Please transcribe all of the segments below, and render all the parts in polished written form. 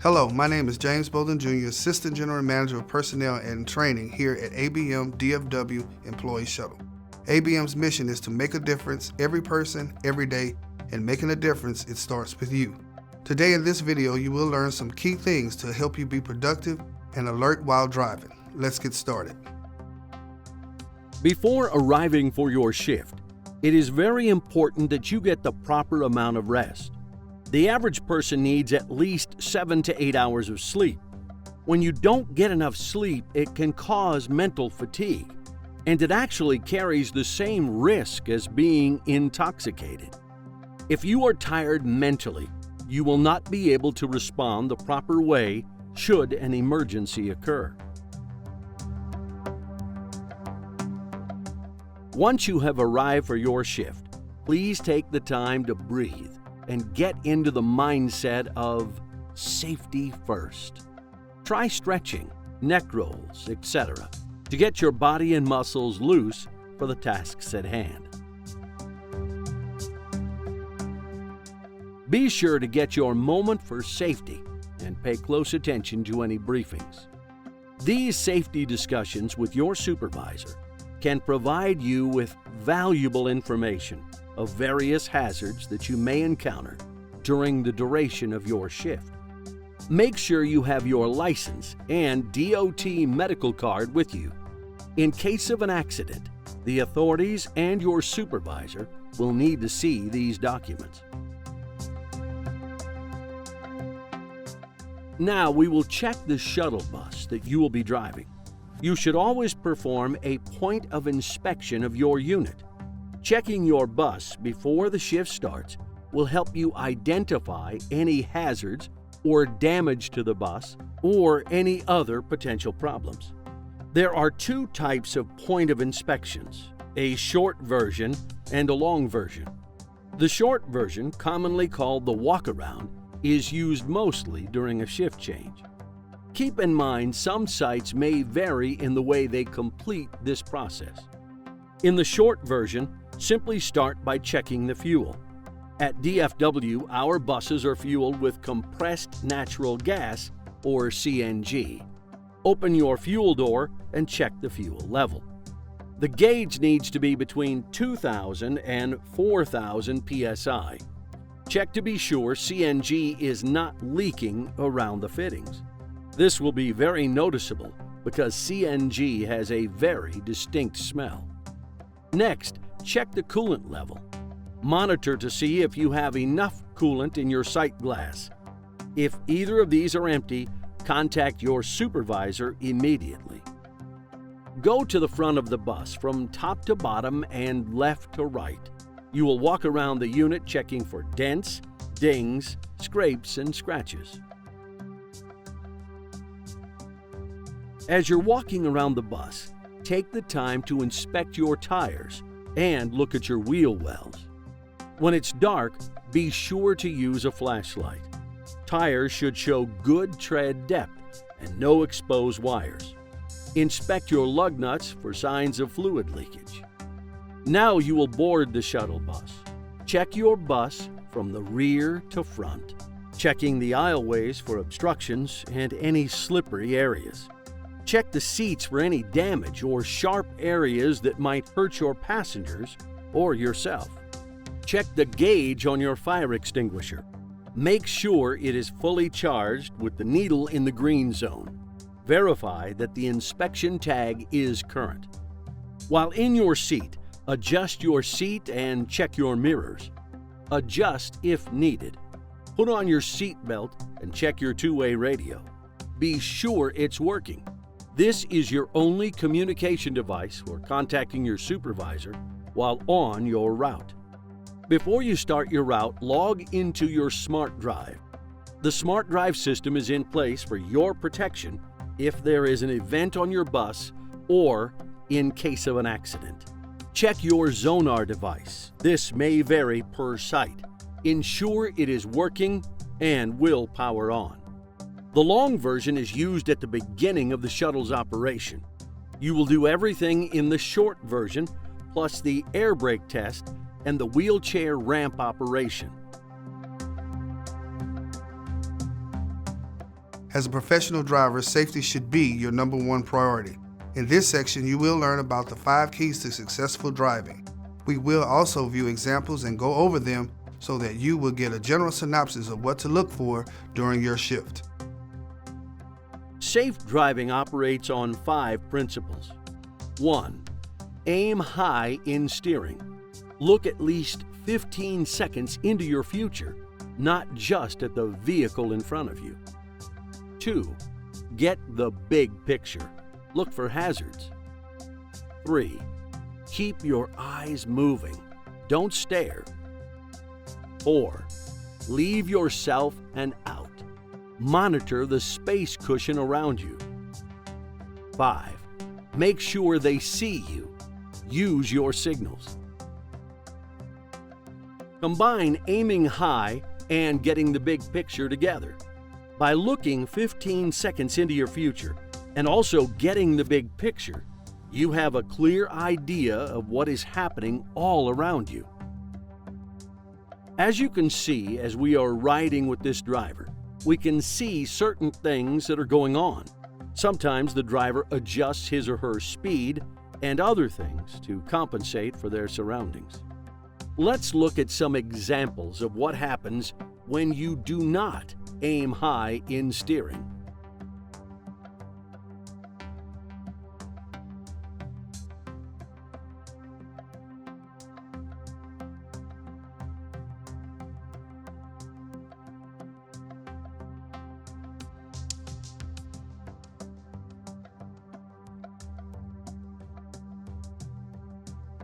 Hello, my name is James Bolden Jr., Assistant General Manager of Personnel and Training here at ABM DFW Employee Shuttle. ABM's mission is to make a difference every person, every day, and making a difference, it starts with you. Today in this video, you will learn some key things to help you be productive and alert while driving. Let's get started. Before arriving for your shift, it is very important that you get the proper amount of rest. The average person needs at least 7 to 8 hours of sleep. When you don't get enough sleep, it can cause mental fatigue, and it actually carries the same risk as being intoxicated. If you are tired mentally, you will not be able to respond the proper way should an emergency occur. Once you have arrived for your shift, please take the time to breathe and get into the mindset of safety first. Try stretching, neck rolls, etc. to get your body and muscles loose for the tasks at hand. Be sure to get your moment for safety and pay close attention to any briefings. These safety discussions with your supervisor can provide you with valuable information of various hazards that you may encounter during the duration of your shift. Make sure you have your license and DOT medical card with you. In case of an accident, the authorities and your supervisor will need to see these documents. Now we will check the shuttle bus that you will be driving. You should always perform a point of inspection of your unit. Checking your bus before the shift starts will help you identify any hazards or damage to the bus or any other potential problems. There are two types of point of inspections, a short version and a long version. The short version, commonly called the walk-around, is used mostly during a shift change. Keep in mind some sites may vary in the way they complete this process. In the short version, simply start by checking the fuel. At DFW, our buses are fueled with compressed natural gas, or CNG. Open your fuel door and check the fuel level. The gauge needs to be between 2,000 and 4,000 psi. Check to be sure CNG is not leaking around the fittings. This will be very noticeable because CNG has a very distinct smell. Next, check the coolant level. Monitor to see if you have enough coolant in your sight glass. If either of these are empty, contact your supervisor immediately. Go to the front of the bus from top to bottom and left to right. You will walk around the unit checking for dents, dings, scrapes, and scratches. As you're walking around the bus, take the time to inspect your tires and look at your wheel wells. When it's dark, be sure to use a flashlight. Tires should show good tread depth and no exposed wires. Inspect your lug nuts for signs of fluid leakage. Now you will board the shuttle bus. Check your bus from the rear to front, checking the aisleways for obstructions and any slippery areas. Check the seats for any damage or sharp areas that might hurt your passengers or yourself. Check the gauge on your fire extinguisher. Make sure it is fully charged with the needle in the green zone. Verify that the inspection tag is current. While in your seat, adjust your seat and check your mirrors. Adjust if needed. Put on your seat belt and check your two-way radio. Be sure it's working. This is your only communication device for contacting your supervisor while on your route. Before you start your route, log into your Smart Drive. The Smart Drive system is in place for your protection if there is an event on your bus or in case of an accident. Check your Zonar device. This may vary per site. Ensure it is working and will power on. The long version is used at the beginning of the shuttle's operation. You will do everything in the short version, plus the air brake test and the wheelchair ramp operation. As a professional driver, safety should be your #1 priority. In this section, you will learn about the 5 keys to successful driving. We will also view examples and go over them so that you will get a general synopsis of what to look for during your shift. Safe driving operates on 5 principles. 1. Aim high in steering. Look at least 15 seconds into your future, not just at the vehicle in front of you. 2. Get the big picture. Look for hazards. 3. Keep your eyes moving. Don't stare. 4. Leave yourself and out. Monitor the space cushion around you. 5. Make sure they see you. Use your signals. Combine aiming high and getting the big picture together. By looking 15 seconds into your future and also getting the big picture, you have a clear idea of what is happening all around you. As you can see, as we are riding with this driver, we can see certain things that are going on. Sometimes the driver adjusts his or her speed and other things to compensate for their surroundings. Let's look at some examples of what happens when you do not aim high in steering.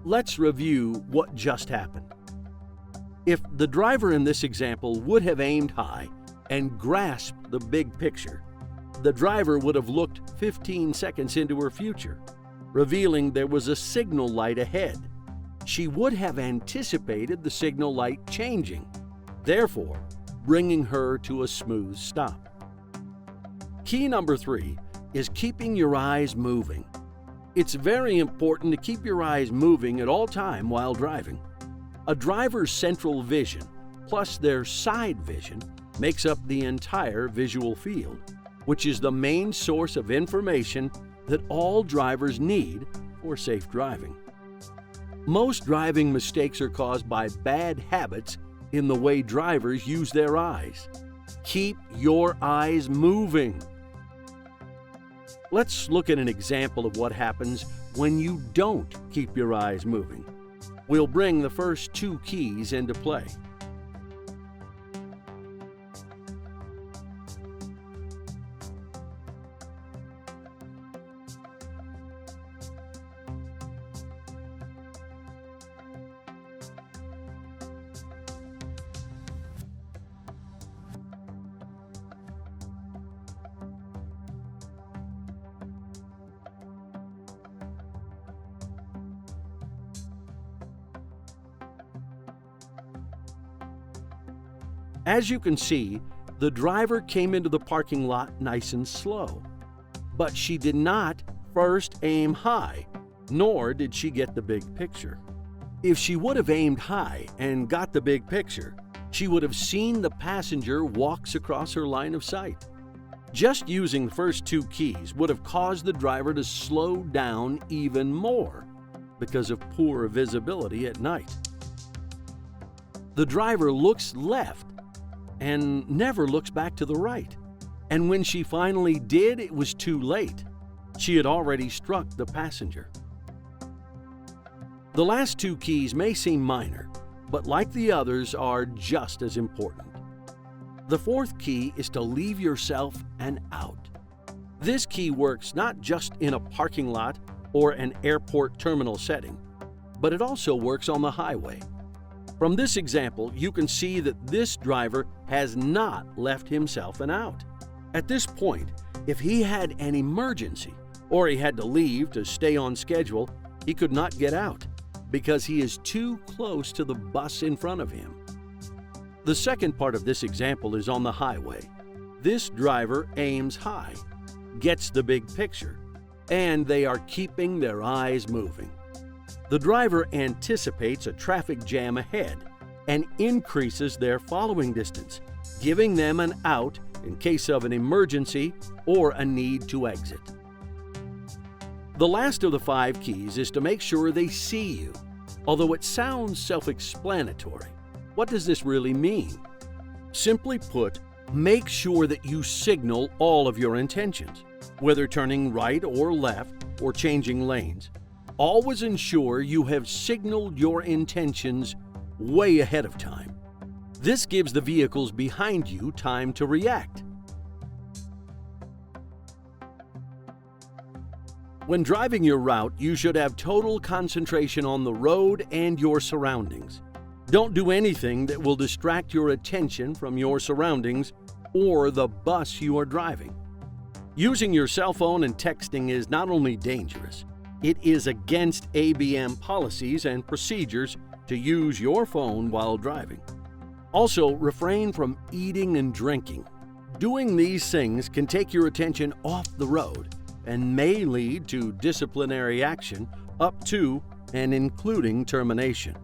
Let's review what just happened. If the driver in this example would have aimed high and grasped the big picture, the driver would have looked 15 seconds into her future, revealing there was a signal light ahead. She would have anticipated the signal light changing, therefore bringing her to a smooth stop. Key number 3 is keeping your eyes moving. It's very important to keep your eyes moving at all time while driving. A driver's central vision plus their side vision makes up the entire visual field, which is the main source of information that all drivers need for safe driving. Most driving mistakes are caused by bad habits in the way drivers use their eyes. Keep your eyes moving. Let's look at an example of what happens when you don't keep your eyes moving. We'll bring the first 2 keys into play. As you can see, the driver came into the parking lot nice and slow, but she did not first aim high, nor did she get the big picture. If she would have aimed high and got the big picture, she would have seen the passenger walks across her line of sight. Just using the first 2 keys would have caused the driver to slow down even more because of poor visibility at night. The driver looks left and never looks back to the right. And when she finally did, it was too late. She had already struck the passenger. The last 2 keys may seem minor, but like the others are just as important. The 4th key is to leave yourself and out. This key works not just in a parking lot or an airport terminal setting, but it also works on the highway. From this example, you can see that this driver has not left himself an out. At this point, if he had an emergency or he had to leave to stay on schedule, he could not get out because he is too close to the bus in front of him. The second part of this example is on the highway. This driver aims high, gets the big picture, and they are keeping their eyes moving. The driver anticipates a traffic jam ahead and increases their following distance, giving them an out in case of an emergency or a need to exit. The last of the 5 keys is to make sure they see you. Although it sounds self-explanatory, what does this really mean? Simply put, make sure that you signal all of your intentions, whether turning right or left or changing lanes. Always ensure you have signaled your intentions way ahead of time. This gives the vehicles behind you time to react. When driving your route, you should have total concentration on the road and your surroundings. Don't do anything that will distract your attention from your surroundings or the bus you are driving. Using your cell phone and texting is not only dangerous, it is against ABM policies and procedures to use your phone while driving. Also, refrain from eating and drinking. Doing these things can take your attention off the road and may lead to disciplinary action up to and including termination.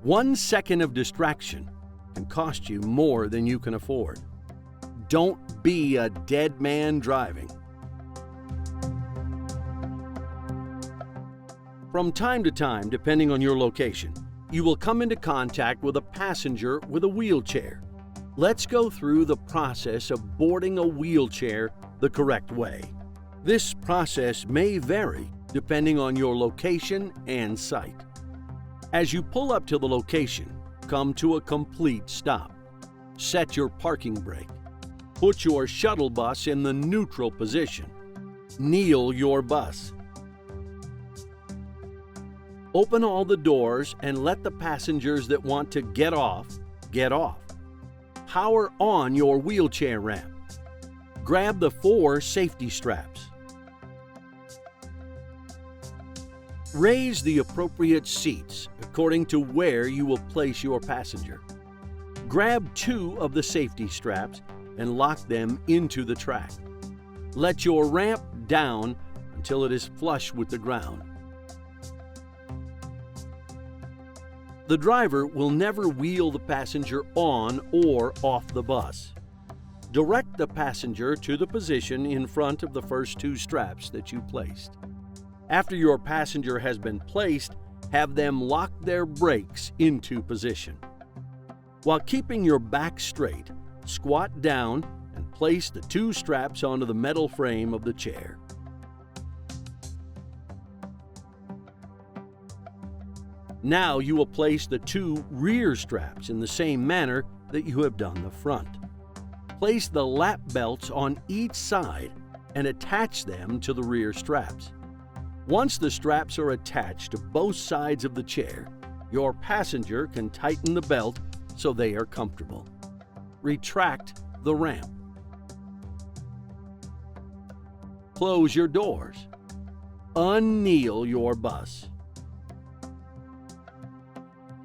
1 second of distraction can cost you more than you can afford. Don't be a dead man driving. From time to time, depending on your location, you will come into contact with a passenger with a wheelchair. Let's go through the process of boarding a wheelchair the correct way. This process may vary depending on your location and site. As you pull up to the location, come to a complete stop. Set your parking brake. Put your shuttle bus in the neutral position. Kneel your bus. Open all the doors and let the passengers that want to get off, get off. Power on your wheelchair ramp. Grab the 4 safety straps. Raise the appropriate seats according to where you will place your passenger. Grab 2 of the safety straps and lock them into the track. Let your ramp down until it is flush with the ground. The driver will never wheel the passenger on or off the bus. Direct the passenger to the position in front of the first 2 straps that you placed. After your passenger has been placed, have them lock their brakes into position. While keeping your back straight, squat down and place the 2 straps onto the metal frame of the chair. Now you will place the 2 rear straps in the same manner that you have done the front. Place the lap belts on each side and attach them to the rear straps. Once the straps are attached to both sides of the chair, your passenger can tighten the belt so they are comfortable. Retract the ramp. Close your doors. Unkneel your bus.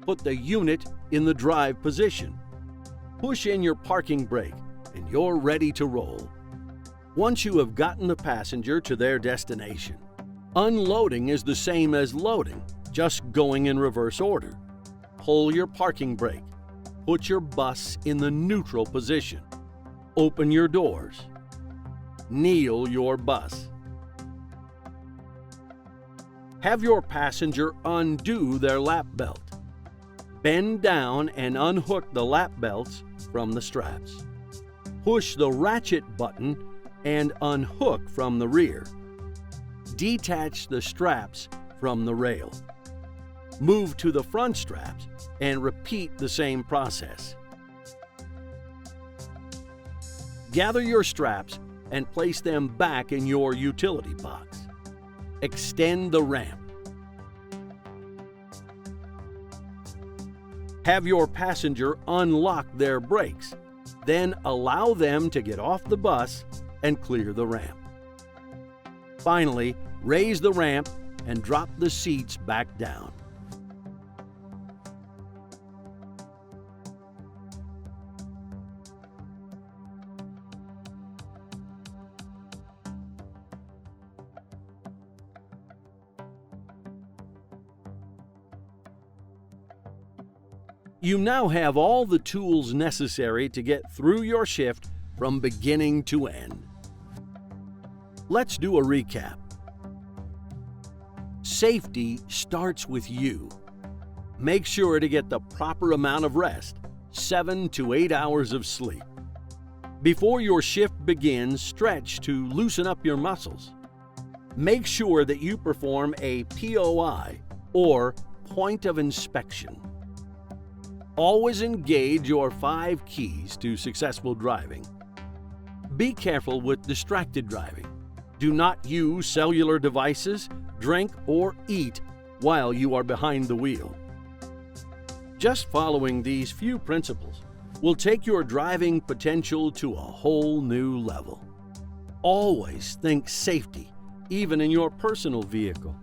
Put the unit in the drive position. Push in your parking brake and you're ready to roll. Once you have gotten the passenger to their destination, unloading is the same as loading, just going in reverse order. Pull your parking brake. Put your bus in the neutral position. Open your doors. Kneel your bus. Have your passenger undo their lap belt. Bend down and unhook the lap belts from the straps. Push the ratchet button and unhook from the rear. Detach the straps from the rail. Move to the front straps and repeat the same process. Gather your straps and place them back in your utility box. Extend the ramp. Have your passenger unlock their brakes. Then allow them to get off the bus and clear the ramp. Finally, raise the ramp and drop the seats back down. You now have all the tools necessary to get through your shift from beginning to end. Let's do a recap. Safety starts with you. Make sure to get the proper amount of rest, 7 to 8 hours of sleep. Before your shift begins, stretch to loosen up your muscles. Make sure that you perform a POI, or point of inspection. Always engage your 5 keys to successful driving. Be careful with distracted driving. Do not use cellular devices, drink, or eat while you are behind the wheel. Just following these few principles will take your driving potential to a whole new level. Always think safety, even in your personal vehicle.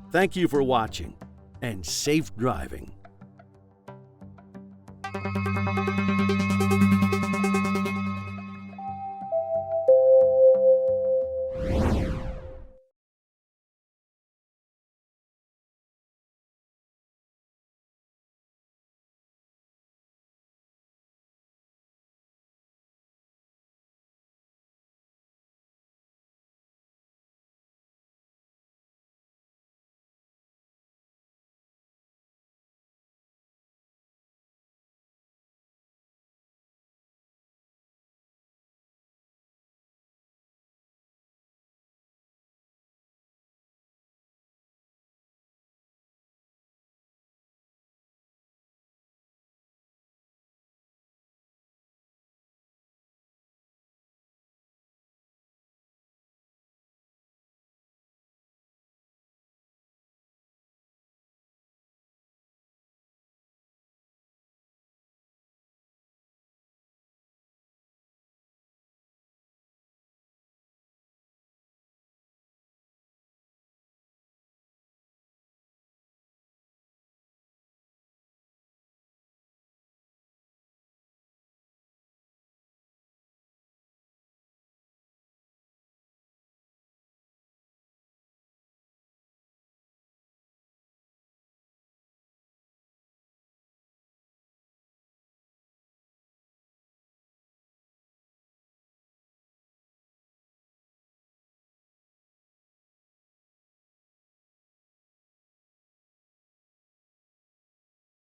Thank you for watching, and safe driving.